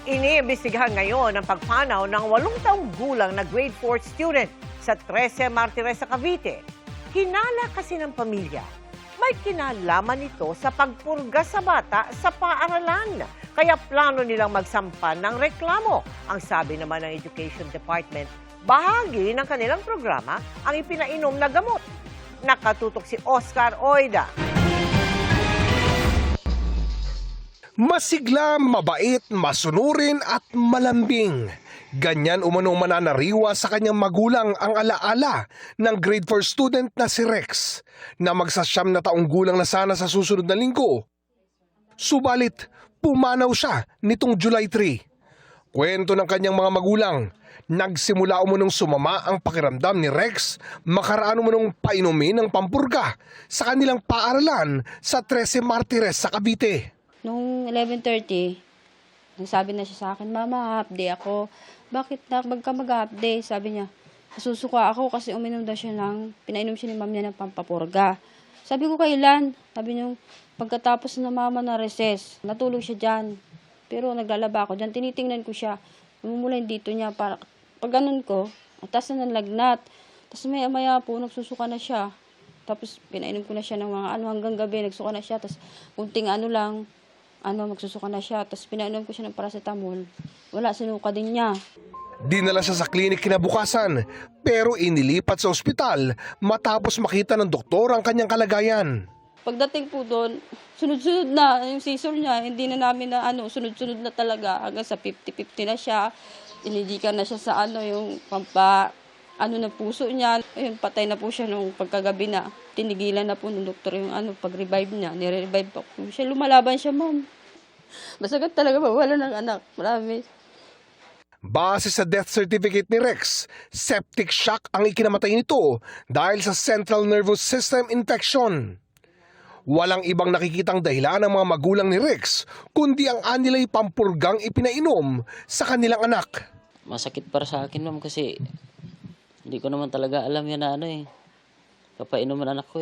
Iniimbestigahan ngayon ang pagpanaw ng 8 taong gulang na grade 4 student sa 13 Martires sa Cavite. Hinala kasi ng pamilya, may kinalaman ito sa pagpurga sa bata sa paaralan. Kaya plano nilang magsampa ng reklamo. Ang sabi naman ng Education Department, bahagi ng kanilang programa ang ipinainom na gamot. Nakatutok si Oscar Oida. Masigla, mabait, masunurin at malambing. Ganyan umanong mananariwa sa kanyang magulang ang alaala ng grade 4 student na si Rex na magsasyam na taong gulang na sana sa susunod na linggo. Subalit, pumanaw siya nitong July 3. Kwento ng kanyang mga magulang, nagsimula umunong sumama ang pakiramdam ni Rex makaraan umunong painumin ng pampurga sa kanilang paaralan sa 13 Martires sa Cavite. Noong 11:30, nagsabi na siya sa akin, "Mama, half day ako." "Bakit na? Wag ka mag-half day." Sabi niya, "Nasusuka ako kasi uminom daw siya pinainom siya ni ma'am niya ng pampapurga." Sabi ko, "Kailan?" Sabi niya, "Pagkatapos na mama na recess, natulog siya dyan. Pero naglalaba ako dyan, tinitingnan ko siya. Namumula yung dito niya, para pag ganun ko, atas na ng lagnat. Tapos maya po, nagsusuka na siya. Tapos pinainom ko na siya ng mga hanggang gabi, nagsuka na siya. Tapos kunting magsusuka na siya. Tapos pinainom ko siya ng paracetamol. Wala, sinuka din niya." Dinala siya sa klinik kinabukasan pero inilipat sa ospital matapos makita ng doktor ang kanyang kalagayan. Pagdating po doon, sunod-sunod na yung seizure niya. Hindi na namin sunod-sunod na talaga. Hanggang sa 50-50 na siya. Inidikan na siya sa yung ng puso niya. Ayun, patay na po siya nung pagkagabi na. Tinigilan na po ng doktor yung pag-revive niya. Nire-revive po siya. Lumalaban siya, ma'am. Masagat talaga mawala ng anak. Marami. Base sa death certificate ni Rex, septic shock ang ikinamatay nito dahil sa central nervous system infection. Walang ibang nakikitang dahilan ng mga magulang ni Rex kundi ang anilay pampurgang ipinainom sa kanilang anak. Masakit para sa akin, ma'am, kasi hindi ko naman talaga alam yan na papainom ang anak ko .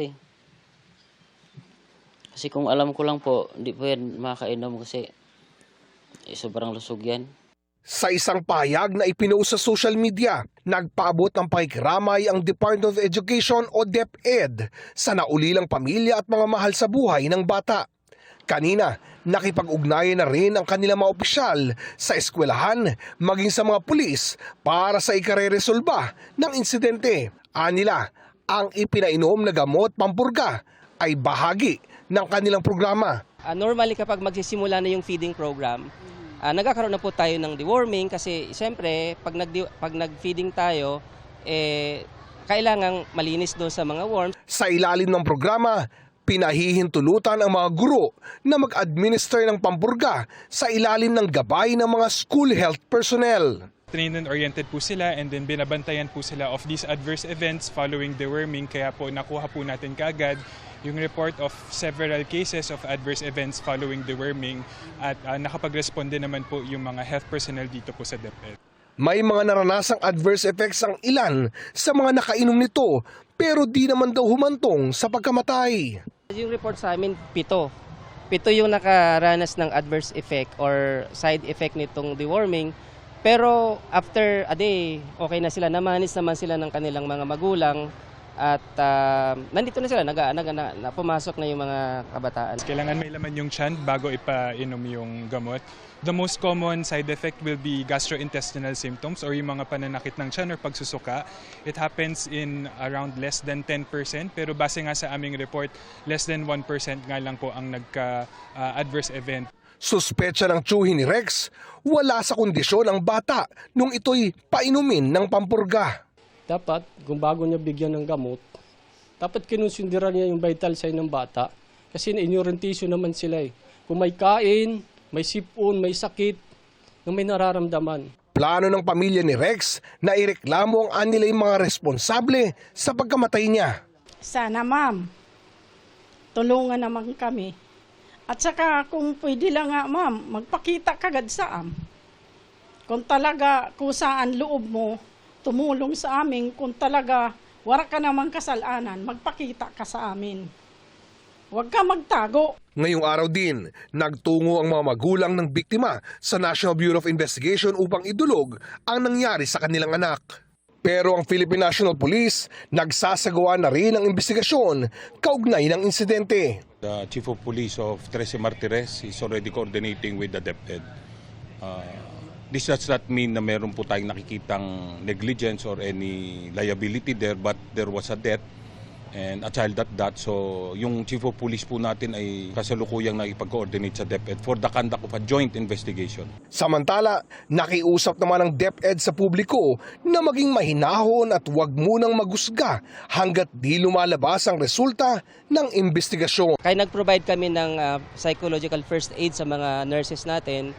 Kasi kung alam ko lang po, hindi po yan makakainom kasi sobrang lusog yan. Sa isang pahayag na ipinost sa social media, nagpaabot ng pakikiramay ang Department of Education o DepEd sa naulilang pamilya at mga mahal sa buhay ng bata. Kanina, nakipag-ugnayan na rin ang kanilang mga opisyal sa eskwelahan maging sa mga pulis para sa ikareresolba ng insidente. Anila, ang ipinainom na gamot pampurga ay bahagi ng kanilang programa. Normally kapag magsisimula na yung feeding program, nagkakaroon na po tayo ng deworming kasi siyempre pag nag-feeding tayo, kailangang malinis doon sa mga worms. Sa ilalim ng programa, pinahihintulutan ang mga guro na mag-administer ng pampurga sa ilalim ng gabay ng mga school health personnel. Trained and oriented po sila and then binabantayan po sila of these adverse events following deworming, kaya po nakuha po natin kaagad yung report of several cases of adverse events following deworming at nakapag-responde naman po yung mga health personnel dito po sa DepEd. May mga naranasang adverse effects ang ilan sa mga nakainom nito pero di naman daw humantong sa pagkamatay. Yung report sa amin, 7 yung nakaranas ng adverse effect or side effect nitong deworming. Pero after a day, okay na sila, namanis naman sila ng kanilang mga magulang. At nandito na sila, pumasok na yung mga kabataan. Kailangan may laman yung tiyan bago ipainom yung gamot. The most common side effect will be gastrointestinal symptoms or yung mga pananakit ng tiyan or pagsusuka. It happens in around less than 10%, pero base nga sa aming report, less than 1% nga lang po ang nagka-adverse event. Suspecha ng tiyuhin ni Rex, wala sa kondisyon ang bata nung ito'y painumin ng pampurga. Dapat, kung bago niya bigyan ng gamot, dapat kinusundiran niya yung vital sign ng bata. Kasi in-orientation naman sila . Kung may kain, may sipon, may sakit, na may nararamdaman. Plano ng pamilya ni Rex na ireklamo ang anilay mga responsable sa pagkamatay niya. Sana ma'am, tulungan naman kami. At saka kung pwede lang nga ma'am, magpakita kagad sa kung talaga kusaan loob mo, tumulong sa amin. Kung talaga wala ka namang kasalanan, magpakita ka sa amin. Huwag ka magtago. Ngayong araw din, nagtungo ang mga magulang ng biktima sa National Bureau of Investigation upang idulog ang nangyari sa kanilang anak. Pero ang Philippine National Police nagsasagawa na rin ng investigasyon kaugnay ng insidente. The Chief of Police of Trece Martires is already coordinating with the DepEd. This does not mean na meron po tayong nakikitang negligence or any liability there, but there was a death and a child at that. So yung Chief of Police po natin ay kasalukuyang nakipag-coordinate sa DepEd for the conduct of a joint investigation. Samantala, nakiusap naman ng DepEd sa publiko na maging mahinahon at huwag munang magusga hanggat di lumalabas ang resulta ng investigasyon. Kaya nag-provide kami ng psychological first aid sa mga nurses natin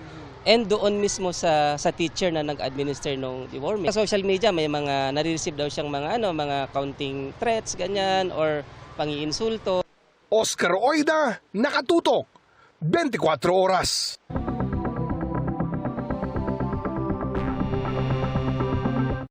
and doon mismo sa teacher na nag-administer ng deworming. Sa social media may mga nare-receive daw siyang mga counting threats ganyan or pangiinsulto. Oscar Oida, Nakatutok, 24 Oras.